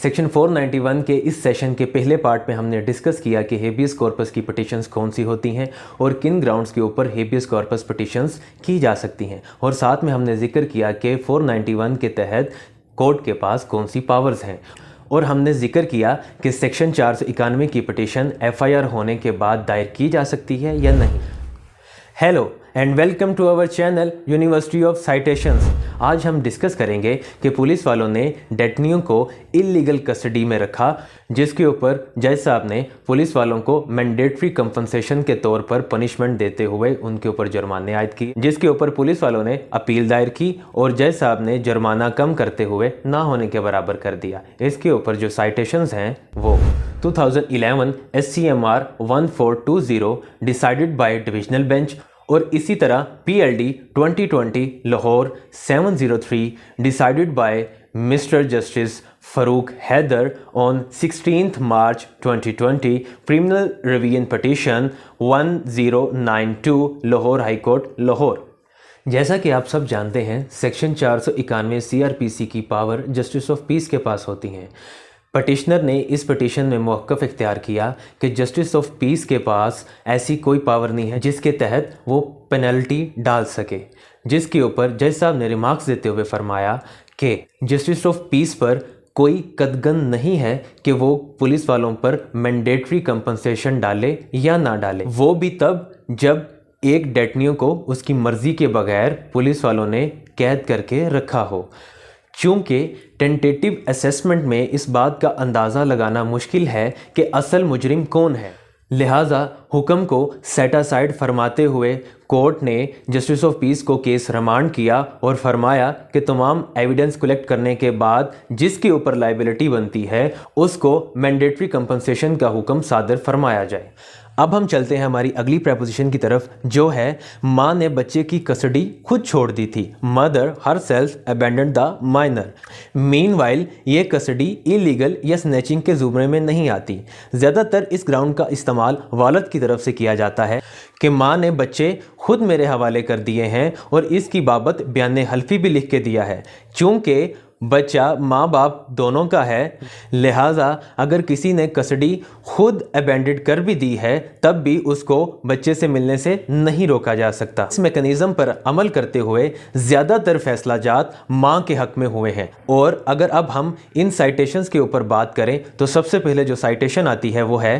Section 491 के इस session के पहले पार्ट में हमने डिस्कस किया कि हेबियस कॉर्पस की पिटिशंस कौन सी होती हैं और किन ग्राउंड्स के ऊपर हेबियस कॉर्पस पिटिशंस की जा सकती हैं, और साथ में हमने जिक्र किया कि 491 के तहत कोर्ट के पास कौन सी पावर्स हैं, और हमने जिक्र किया कि सेक्शन 491 की पिटिशन FIR होने के बाद दायर की जा सकती है या नहीं। Hello and welcome to our channel university of citations. आज हम डिस्कस करेंगे कि पुलिस वालों ने डेटनियों को इलीगल कस्टडी में रखा, जिसके ऊपर जज साहब ने पुलिस वालों को मैंडेटरी कंपनसेशन के तौर पर पनिशमेंट देते हुए उनके ऊपर जुर्माने आयद किए, जिसके ऊपर पुलिस वालों ने अपील दायर की और जज साहब ने जुर्माना कम करते हुए ना होने के बराबर कर दिया। इसके ऊपर जो साइटेशंस हैं वो 2011 SCMR 1420 decided by divisional bench, और इसी तरह PLD 2020 Lahore 703 decided by mister justice Farooq Haider on 16th March 2020, criminal revision petition 1092 Lahore high court Lahore. जैसा कि आप सब जानते हैं, सेक्शन 491 CRPC की पावर जस्टिस ऑफ पीस के पास होती हैं। पटिशनर ने इस पिटीशन में मौक़िफ़ इख्तियार किया कि जस्टिस ऑफ पीस के पास ऐसी कोई पावर नहीं है जिसके तहत वो पेनल्टी डाल सके, जिसके ऊपर जज साहब ने रिमार्क्स देते हुए फरमाया कि जस्टिस ऑफ पीस पर कोई कदगन नहीं है कि वो पुलिस वालों पर मैंडेटरी कंपनसेशन डाले या ना डाले, वो भी तब जब एक डेटनियों को उसकी मर्ज़ी के बगैर पुलिस वालों ने कैद करके रखा हो। चूँकि टेंटेटिव असेसमेंट में इस बात का अंदाज़ा लगाना मुश्किल है कि असल मुजरिम कौन है, लिहाजा हुक्म को सेट असाइड फरमाते हुए कोर्ट ने जस्टिस ऑफ पीस को केस रिमांड किया और फरमाया कि तमाम एविडेंस कलेक्ट करने के बाद जिसके ऊपर लाइबिलिटी बनती है उसको मैंडेटरी कंपनसेशन का हुक्म सादर फरमाया जाए। अब हम चलते हैं हमारी अगली प्रपोजिशन की तरफ, जो है माँ ने बच्चे की कस्टडी खुद छोड़ दी थी। Mother her self abandoned the minor. Meanwhile ये कस्टडी इलीगल या स्नैचिंग के ज़ुमरे में नहीं आती। ज़्यादातर इस ग्राउंड का इस्तेमाल वालिद की तरफ से किया जाता है कि माँ ने बच्चे खुद मेरे हवाले कर दिए हैं और इसकी बाबत बयान हल्फी भी लिख के दिया है। चूँकि बच्चा माँ बाप दोनों का है, लिहाजा अगर किसी ने कस्टडी खुद अबैंडेड कर भी दी है तब भी उसको बच्चे से मिलने से नहीं रोका जा सकता। इस मैकेनिज़्म पर अमल करते हुए ज़्यादातर फैसलाजात माँ के हक़ में हुए हैं। और अगर अब हम इन साइटेशंस के ऊपर बात करें तो सबसे पहले जो साइटेशन आती है वो है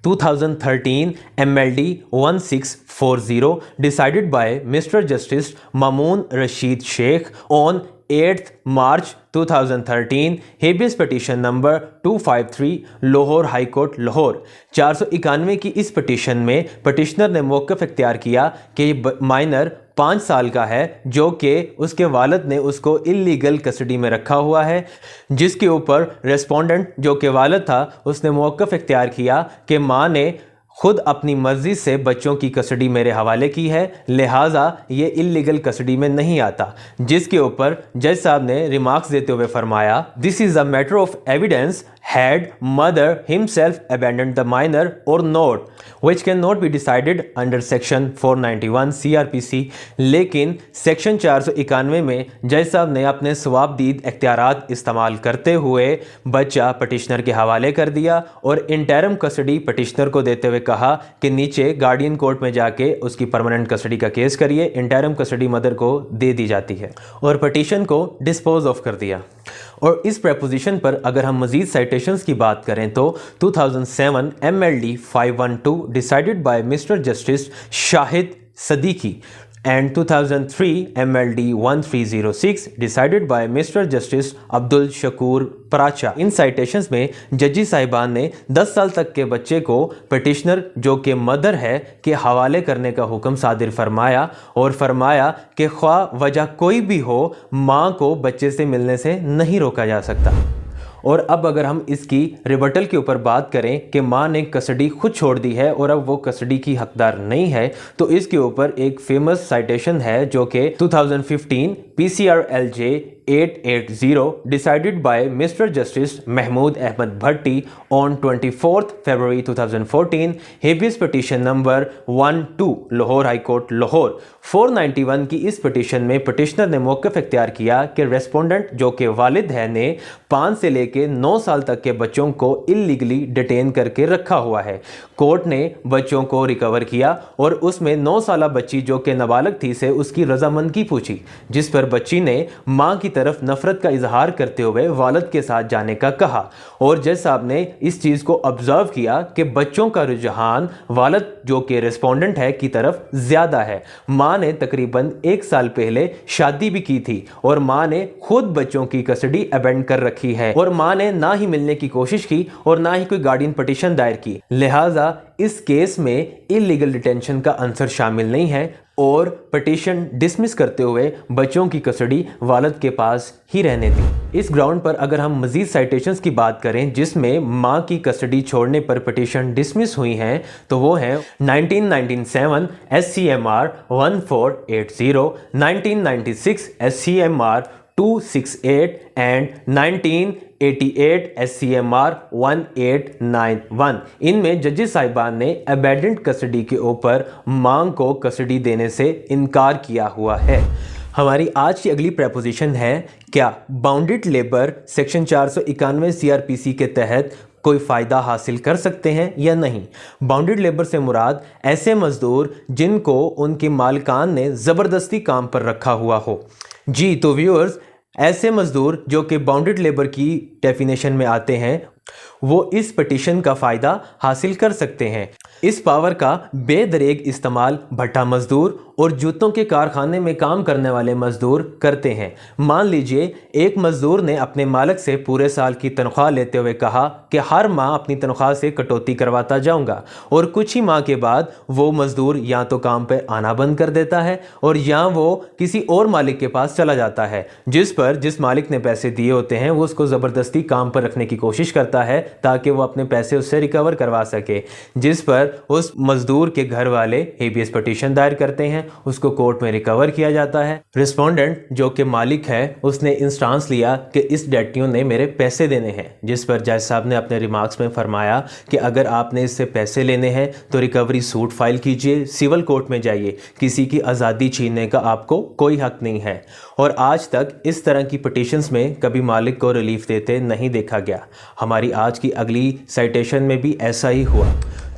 2013 MLD 1640 decided by mister justice Mamoon Rasheed Sheikh on 8th March 2013, habeas petition number 253 Lahore high court Lahore. 491 की इस पिटीशन में पिटिशनर ने मौक़िफ़ इख्तियार किया कि माइनर 5 साल का है, जो कि उसके वालिद ने उसको इलीगल कस्टडी में रखा हुआ है, जिसके ऊपर रेस्पोंडेंट जो कि वालिद था उसने मौक़िफ़ इख्तियार किया कि माँ ने खुद अपनी मर्ज़ी से बच्चों की कस्टडी मेरे हवाले की है, लिहाजा ये इलीगल कस्टडी में नहीं आता, जिसके ऊपर जज साहब ने रिमार्क्स देते हुए फरमाया, this is a matter of evidence had mother himself abandoned the minor or not, which cannot be decided under section 491 CRPC। लेकिन सेक्शन 491 में जज साहब ने अपने सवाबदीद इख्तियारात इस्तेमाल करते हुए बच्चा पटिशनर के हवाले कर दिया और इंटरम कस्टडी पटिशनर को देते हुए कहा कि नीचे गार्डियन कोर्ट में जाके उसकी परमानेंट कस्टडी का केस करिए। इंटरम कस्टडी मदर को दे दी जाती है और पटिशन को डिस्पोज ऑफ कर दिया। और इस प्रपोजिशन पर अगर हम मज़ीद साइटेशंस की बात करें तो 2007 MLD 512 decided by mister justice Shahid Siddiqui and 2003 MLD 1306 decided by Mr. Justice Abdul Shakoor Paracha. इन साइटेशंस में जजी साहिबान ने 10 साल तक के बच्चे को पिटिशनर जो कि मदर है के हवाले करने का हुक्म सादिर फरमाया और फरमाया कि ख्वाह वजह कोई भी हो, माँ को बच्चे से मिलने से नहीं रोका जा सकता। और अब अगर हम इसकी रिबटल के ऊपर बात करें कि माँ ने कस्टडी खुद छोड़ दी है और अब वो कस्टडी की हकदार नहीं है, तो इसके ऊपर एक फेमस साइटेशन है जो कि 2015 PCRLJ 2880 decided by Mr. Justice Mahmood Ahmed Bhatti on 24th February 2014, habeas petition number 12 Lahore high court Lahore 491 की इस पिटीशन में पिटिशनर ने मौक़िफ़ इख्तियार किया कि रेस्पोंडेंट जो कि वालिद है ने 5 से लेकर 9 साल तक के बच्चों को इलीगली डिटेन करके रखा हुआ है। कोर्ट ने बच्चों को रिकवर किया और उसमें 9 साला बच्ची जो कि नाबालिग थी से उसकी रजामंदगी पूछी, जिस पर बच्ची ने मां की तरफ नफरत का इजहार करते हुए वालिद के साथ जाने का कहा और जज साहब ने इस चीज़ को ऑब्जर्व किया कि बच्चों का रुझान वालिद जो कि रेस्पोंडेंट है की तरफ ज़्यादा है। मां ने तकरीबन 1 साल पहले शादी भी की थी और मां ने खुद बच्चों की कस्टडी अबेंड कर रखी है और मां ने ना ही मिलने की कोशिश की और ना ही कोई गार्डियन पिटीशन दायर की। लिहाजा इस केस में इलीगल डिटेंशन का आंसर शामिल नहीं है और पिटीशन डिसमिस करते हुए बच्चों की कस्टडी वालिद के पास ही रहने दी। इस ग्राउंड पर अगर हम मजीद साइटेशंस की बात करें जिसमें मां की कस्टडी छोड़ने पर पिटीशन डिसमिस हुई हैं तो वो हैं 1997 SCMR 1480, 1996 SCMR 268 एंड 1988 SCMR 1891। इनमें जजेस साहिबान ने अबैंडेंट कस्टडी के ऊपर मांग को कस्टडी देने से इनकार किया हुआ है। हमारी आज की अगली प्रपोजिशन है, क्या बाउंडेड लेबर सेक्शन 491 CRPC के तहत कोई फ़ायदा हासिल कर सकते हैं या नहीं। बाउंडेड लेबर से मुराद ऐसे मज़दूर जिनको उनके मालिकान ने ज़बरदस्ती काम पर रखा हुआ हो। जी तो व्यूअर्स, ऐसे मज़दूर जो कि बाउंडेड लेबर की डेफिनेशन में आते हैं वो इस पिटीशन का फ़ायदा हासिल कर सकते हैं। इस पावर का बेदरेग इस्तेमाल भट्टा मज़दूर और जूतों के कारखाने में काम करने वाले मज़दूर करते हैं। मान लीजिए एक मज़दूर ने अपने मालिक से पूरे साल की तनख्वाह लेते हुए कहा कि हर माह अपनी तनख्वाह से कटौती करवाता जाऊंगा और कुछ ही माह के बाद वो मज़दूर या तो काम पे आना बंद कर देता है और या वो किसी और मालिक के पास चला जाता है, जिस मालिक ने पैसे दिए होते हैं वो उसको ज़बरदस्ती काम पर रखने की कोशिश करता है ताकि वो अपने पैसे उससे रिकवर करवा सके, जिस पर उस मज़दूर के घर वाले हेबियस पिटीशन दायर करते हैं, उसको कोर्ट में रिकवर किया जाता है। रिस्पोंडेंट जो कि मालिक है उसने इंस्टांस लिया कि इस डेटियों ने मेरे पैसे देने हैं, जिस पर जज साहब ने अपने रिमार्क्स में फरमाया कि अगर आपने इससे पैसे लेने हैं तो रिकवरी सूट फाइल कीजिए, सिविल कोर्ट में जाइए, किसी की आज़ादी छीनने का आपको कोई हक नहीं है। और आज तक इस तरह की पिटीशंस में कभी मालिक को रिलीफ देते नहीं देखा गया। हमारी आज की अगली साइटेशन में भी ऐसा ही हुआ।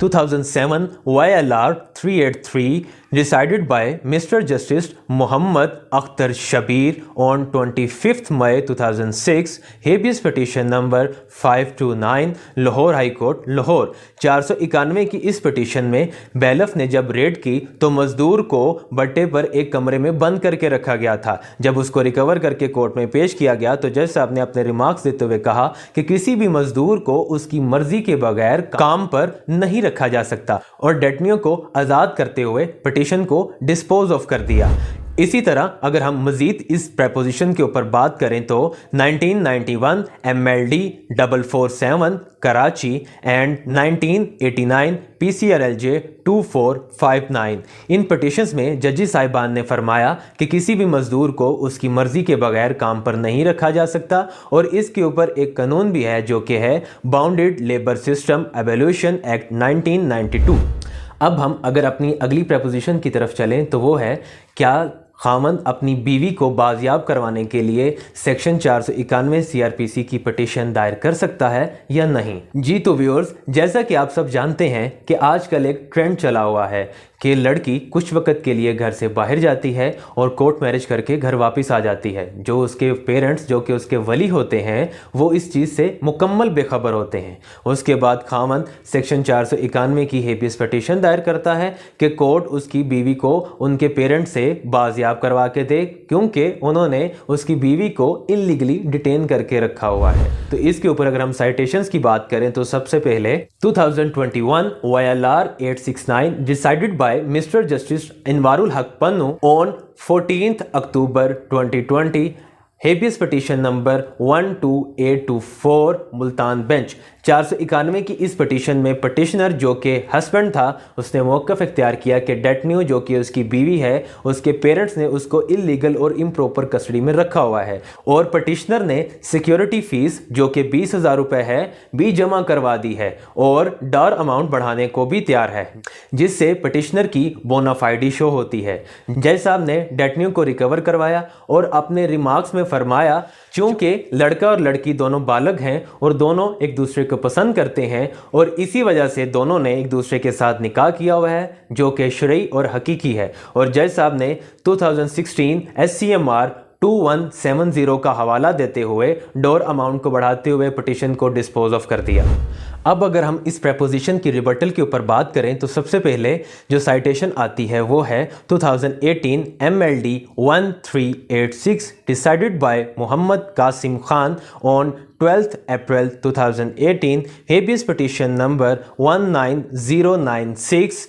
2007 YLR 383 decided by Mr. Justice Muhammad Akhtar Shabir on 25th May 2006, habeas petition number 529 Lahore high court Lahore 491 की इस पिटीशन में बैलफ ने जब रेड की तो मजदूर को बट्टे पर एक कमरे में बंद करके रखा गया था। जब उसको रिकवर करके कोर्ट में पेश किया गया तो जज साहब ने अपने रिमार्क्स देते हुए कहा कि किसी भी मजदूर को उसकी मर्जी के बगैर काम पर नहीं रखा जा सकता और डेटनियों को आज़ाद करते हुए पिटीशन को डिस्पोज ऑफ कर दिया। इसी तरह अगर हम मज़ीद इस प्रपोजिशन के ऊपर बात करें तो 1991 MLD 447 Karachi and 1989 PCRLJ 2459। In petitions में जजी साहिबान ने फरमाया कि किसी भी मज़दूर को उसकी मर्ज़ी के बगैर काम पर नहीं रखा जा सकता और इसके ऊपर एक कानून भी है जो कि है bounded labour system abolition act 1992। अब हम अगर अपनी अगली प्रपोजिशन की तरफ चलें तो वो है, क्या खामन अपनी बीवी को बाजियाब करवाने के लिए सेक्शन 491 CRPC की पिटीशन दायर कर सकता है या नहीं। जी तो व्यूअर्स, जैसा कि आप सब जानते हैं कि आजकल एक ट्रेंड चला हुआ है कि लड़की कुछ वक्त के लिए घर से बाहर जाती है और कोर्ट मैरिज करके घर वापस आ जाती है। जो उसके पेरेंट्स जो कि उसके वली होते हैं वो इस चीज़ से मुकम्मल बेखबर होते हैं। उसके बाद खामन सेक्शन 491 की हेबियस पिटीशन दायर करता है कि कोर्ट उसकी बीवी को उनके पेरेंट्स से बाजियाब करवा के दे, क्योंकि उन्होंने उसकी बीवी को इलीगली डिटेन करके रखा हुआ है। तो इसके ऊपर अगर हम साइटेशंस की बात करें तो सबसे पहले 2021 YLR 869 decided by Mr. Justice Anwarul Haq Pannu on 14th October 2020, habeas petition number 12824 Multan bench 491 की इस पटिशन में पटिशनर जो कि हस्बैंड था उसने मौक़िफ़ इख्तियार किया कि डेटन्यू जो कि उसकी बीवी है उसके पेरेंट्स ने उसको इलीगल और इम्प्रॉपर कस्टडी में रखा हुआ है और पटिशनर ने सिक्योरिटी फ़ीस जो कि 20,000 रुपये है भी जमा करवा दी है और डॉर अमाउंट बढ़ाने को भी तैयार है, जिससे पटिशनर की बोनाफाइडी शो होती है। जज साहब ने डेटन्यू को रिकवर करवाया और अपने रिमार्क्स में फरमाया चूँकि लड़का और लड़की दोनों बालग हैं और दोनों एक दूसरे को पसंद करते हैं और इसी वजह से दोनों ने एक दूसरे के साथ निकाह किया हुआ है जो कि शरई और हकीकी है। और जज साहब ने 2016 SCMR 2170 का हवाला देते हुए डोर अमाउंट को बढ़ाते हुए पिटीशन को डिस्पोज ऑफ कर दिया। अब अगर हम इस प्रपोजिशन की रिबटल के ऊपर बात करें तो सबसे पहले जो साइटेशन आती है वो है 2018 MLD 1386 decided by Mohammad Qasim Khan on 12th April 2018 habeas petition number 19096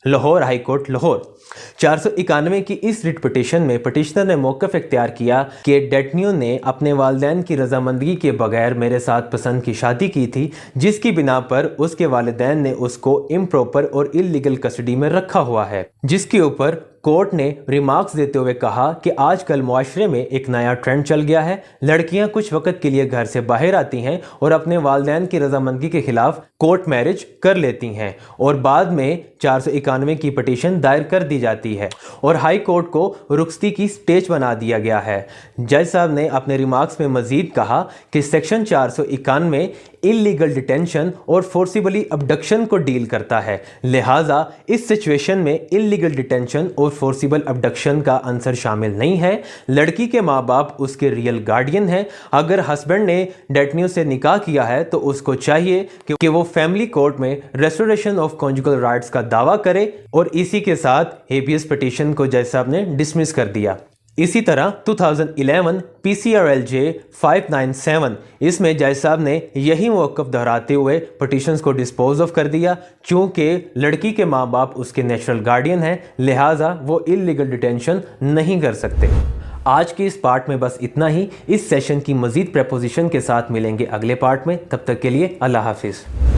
Lahore high court Lahore. 491 की इस रिट पिटीशन में पिटिशनर ने मौक़िफ़ इख्तियार किया कि डेटन्यू ने अपने वालिदैन की रजामंदगी के बगैर मेरे साथ पसंद की शादी की थी, जिसकी बिना पर उसके वालिदैन ने उसको इम्प्रॉपर और इलीगल कस्टडी में रखा हुआ है, जिसके ऊपर कोर्ट ने रिमार्क्स देते हुए कहा कि आजकल मुआशरे में एक नया ट्रेंड चल गया है, लड़कियां कुछ वक्त के लिए घर से बाहर आती हैं और अपने वालिदैन की रजामंदगी के खिलाफ कोर्ट मैरिज कर लेती हैं और बाद में 491 की पिटीशन दायर कर दी जाती है और हाई कोर्ट को रुखसती की स्टेज बना दिया गया है। जज साहब ने अपने रिमार्क्स में मजीद कहा कि सेक्शन 491 इलीगल डिटेंशन और फोर्सिबली अबडक्शन को डील करता है, लिहाजा इस सिचुएशन में इलीगल डिटेंशन और फोर्सिबल अबडक्शन का आंसर शामिल नहीं है। लड़की के माँ बाप उसके रियल गार्डियन हैं। अगर हस्बैंड ने डेटन्यू से निकाह किया है तो उसको चाहिए कि वो फैमिली कोर्ट में रेस्टोरेशन ऑफ कॉन्जुगल राइट्स का दावा करे और इसी के साथ हेबियस पिटीशन को जज साहब ने डिसमिस कर दिया। इसी तरह 2011 PCRLJ 597 इसमें जज साहब ने यही मौक़िफ़ दोहराते हुए पिटीशंस को डिस्पोज ऑफ कर दिया, चूँकि लड़की के माँ बाप उसके नेचुरल गार्डियन हैं, लिहाजा वो इलीगल डिटेंशन नहीं कर सकते। आज के इस पार्ट में बस इतना ही। इस सेशन की मज़ीद प्रपोजिशन के साथ मिलेंगे अगले पार्ट में। तब तक के लिए अल्लाह हाफिज़।